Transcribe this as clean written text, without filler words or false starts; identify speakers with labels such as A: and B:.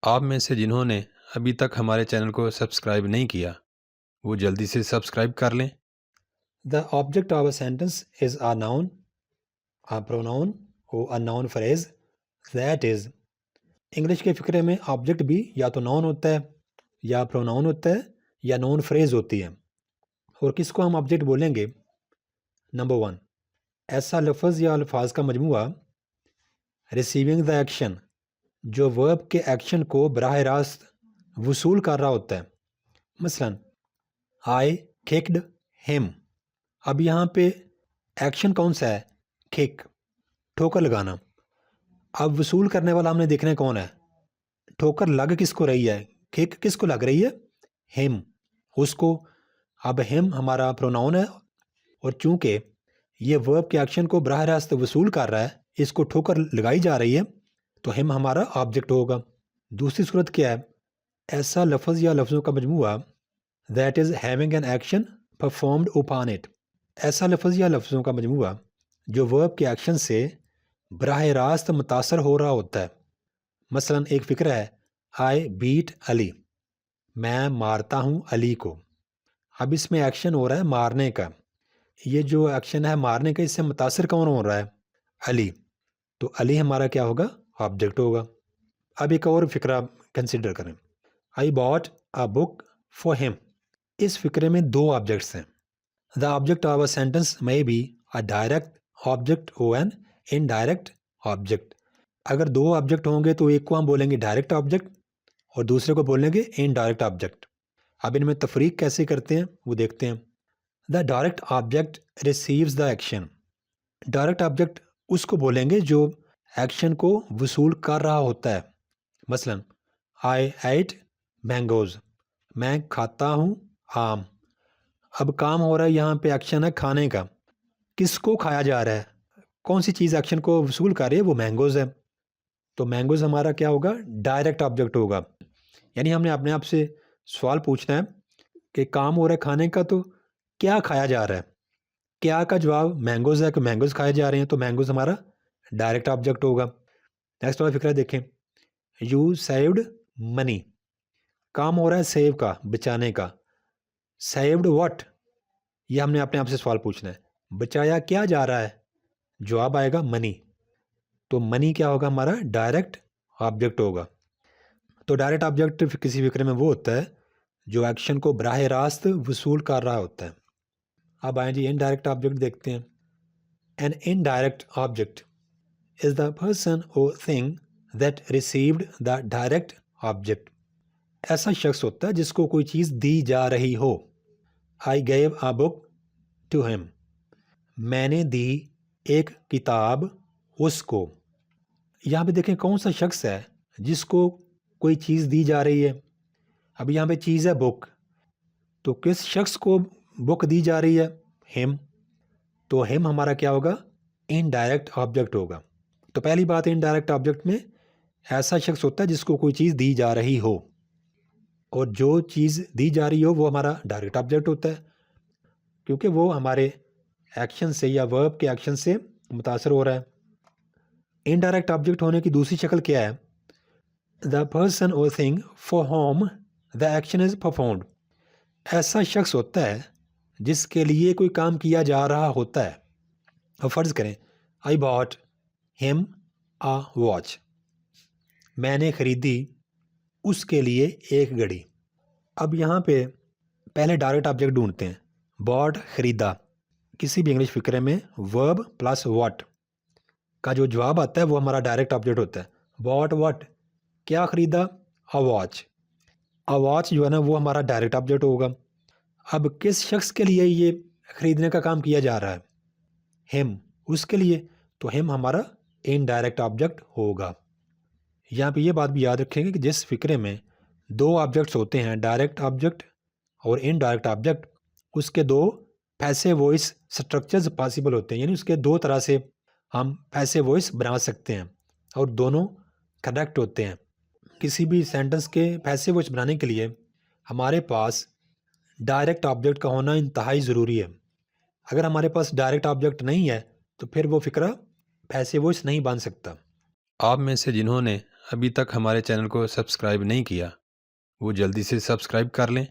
A: آپ میں سے جنہوں نے ابھی تک ہمارے چینل کو سبسکرائب نہیں کیا وہ جلدی سے سبسکرائب کر لیں۔
B: The object of a sentence is a noun, a pronoun or a noun phrase that is English کے فقرے میں آبجیکٹ بھی یا تو ناؤن ہوتا ہے یا پروناؤن ہوتا ہے یا نون فریز ہوتی ہے۔ اور کس کو ہم آبجیکٹ بولیں گے؟ نمبر 1، ایسا لفظ یا الفاظ کا مجموعہ ریسیونگ دا ایکشن جو ورب کے ایکشن کو براہ راست وصول کر رہا ہوتا ہے۔ مثلا آئی ککڈ ہم، اب یہاں پہ ایکشن کون سا ہے؟ کک، ٹھوکر لگانا۔ اب وصول کرنے والا ہم نے دیکھنا ہے کون ہے۔ ٹھوکر لگ کس کو رہی ہے؟ کک کس کو لگ رہی ہے؟ ہم، اس کو۔ اب ہم ہمارا پروناؤن ہے اور چونکہ یہ ورب کے ایکشن کو براہ راست وصول کر رہا ہے، اس کو ٹھوکر لگائی جا رہی ہے، تو ہم ہمارا آبجیکٹ ہوگا۔ دوسری صورت کیا ہے؟ ایسا لفظ یا لفظوں کا مجموعہ that is having an action performed upon it، ایسا لفظ یا لفظوں کا مجموعہ جو ورب کے ایکشن سے براہ راست متاثر ہو رہا ہوتا ہے۔ مثلا ایک فکرہ ہے I beat علی، میں مارتا ہوں علی کو۔ اب اس میں ایکشن ہو رہا ہے مارنے کا، یہ جو ایکشن ہے مارنے کا، اس سے متاثر کون ہو رہا ہے؟ علی، تو علی ہمارا کیا ہوگا؟ آبجیکٹ ہوگا۔ اب ایک اور فکرہ کنسیڈر کریں، I bought a book for him، اس فکرے میں دو آبجیکٹس ہیں۔ The object of a sentence may be a direct object or an indirect object۔ اگر دو آبجیکٹ ہوں گے تو ایک کو ہم بولیں گے ڈائریکٹ آبجیکٹ اور دوسرے کو بولیں گے انڈائریکٹ آبجیکٹ۔ اب ان میں تفریق کیسے کرتے ہیں وہ دیکھتے ہیں۔ The direct object receives the action، direct object اس کو بولیں گے جو ایکشن کو وصول کر رہا ہوتا ہے۔ مثلا I ate mangoes، میں کھاتا ہوں آم۔ اب کام ہو رہا ہے، یہاں پہ ایکشن ہے کھانے کا۔ کس کو کھایا جا رہا ہے؟ کون سی چیز ایکشن کو وصول کر رہی ہے؟ وہ مینگوز ہے، تو مینگوز ہمارا کیا ہوگا؟ ڈائریکٹ آبجیکٹ ہوگا۔ یعنی ہم نے اپنے آپ سے سوال پوچھنا ہے کہ کام ہو رہا ہے کھانے کا، تو کیا کھایا جا رہا ہے؟ کیا کا جواب مینگوز ہے کہ مینگوز کھائے جا رہے ہیں، تو مینگوز ہمارا ڈائریکٹ آبجیکٹ ہوگا۔ نیکسٹ والا فکرہ دیکھیں، یو سیوڈ منی، کام ہو رہا ہے سیو کا، بچانے کا۔ سیوڈ واٹ، یہ ہم نے اپنے آپ سے سوال پوچھنا ہے، بچایا کیا جا رہا ہے؟ جواب آئے گا منی، تو منی کیا ہوگا؟ ہمارا ڈائریکٹ آبجیکٹ ہوگا۔ تو ڈائریکٹ آبجیکٹ کسی فکرے میں وہ ہوتا ہے جو ایکشن کو براہ راست وصول کر رہا ہوتا ہے۔ اب آئیں جی انڈائریکٹ آبجیکٹ دیکھتے ہیں۔ An indirect object is the person or thing that received the direct object۔ ایسا شخص ہوتا ہے جس کو کوئی چیز دی جا رہی ہو۔ I gave a book to him، میں نے دی ایک کتاب اس کو۔ یہاں پہ دیکھیں کون سا شخص ہے جس کو کوئی چیز دی جا رہی ہے۔ اب یہاں پہ چیز ہے بک، تو کس شخص کو بک دی جا رہی ہے؟ ہم، تو ہم ہمارا کیا ہوگا؟ انڈائریکٹ آبجیکٹ ہوگا۔ تو پہلی بات انڈائریکٹ آبجیکٹ میں ایسا شخص ہوتا ہے جس کو کوئی چیز دی جا رہی ہو، اور جو چیز دی جا رہی ہو وہ ہمارا ڈائریکٹ آبجیکٹ ہوتا ہے، کیونکہ وہ ہمارے ایکشن سے یا ورب کے ایکشن سے متاثر ہو رہا ہے۔ انڈائریکٹ آبجیکٹ ہونے کی دوسری شکل کیا ہے؟ The person or thing for whom the action is performed، ایسا شخص ہوتا ہے جس کے لیے کوئی کام کیا جا رہا ہوتا ہے۔ اب فرض کریں I bought him a watch، میں نے خریدی اس کے لیے ایک گھڑی۔ اب یہاں پہ پہلے ڈائریکٹ آبجیکٹ ڈھونڈتے ہیں۔ bought خریدا، کسی بھی انگلش فکرے میں verb پلس what کا جو جواب آتا ہے وہ ہمارا ڈائریکٹ آبجیکٹ ہوتا ہے۔ bought what، کیا خریدا؟ a watch، a watch جو ہے نا وہ ہمارا ڈائریکٹ آبجیکٹ ہوگا۔ اب کس شخص کے لیے یہ خریدنے کا کام کیا جا رہا ہے؟ ہم، اس کے لیے، تو ہم ہمارا انڈائریکٹ آبجیکٹ ہوگا۔ یہاں پہ یہ بات بھی یاد رکھیں گے کہ جس فکرے میں دو آبجیکٹس ہوتے ہیں، ڈائریکٹ آبجیکٹ اور انڈائریکٹ آبجیکٹ، اس کے دو پیسو وائس سٹرکچرز پاسبل ہوتے ہیں، یعنی اس کے دو طرح سے ہم پیسو وائس بنا سکتے ہیں اور دونوں کریکٹ ہوتے ہیں۔ کسی بھی سینٹنس کے پیسو وائس بنانے کے لیے ہمارے پاس ڈائریکٹ آبجیکٹ کا ہونا انتہائی ضروری ہے۔ اگر ہمارے پاس ڈائریکٹ آبجیکٹ نہیں ہے تو پھر وہ فکرہ پیسو وائس نہیں بن سکتا۔
A: آپ میں سے جنہوں نے ابھی تک ہمارے چینل کو سبسکرائب نہیں کیا وہ جلدی سے سبسکرائب کر لیں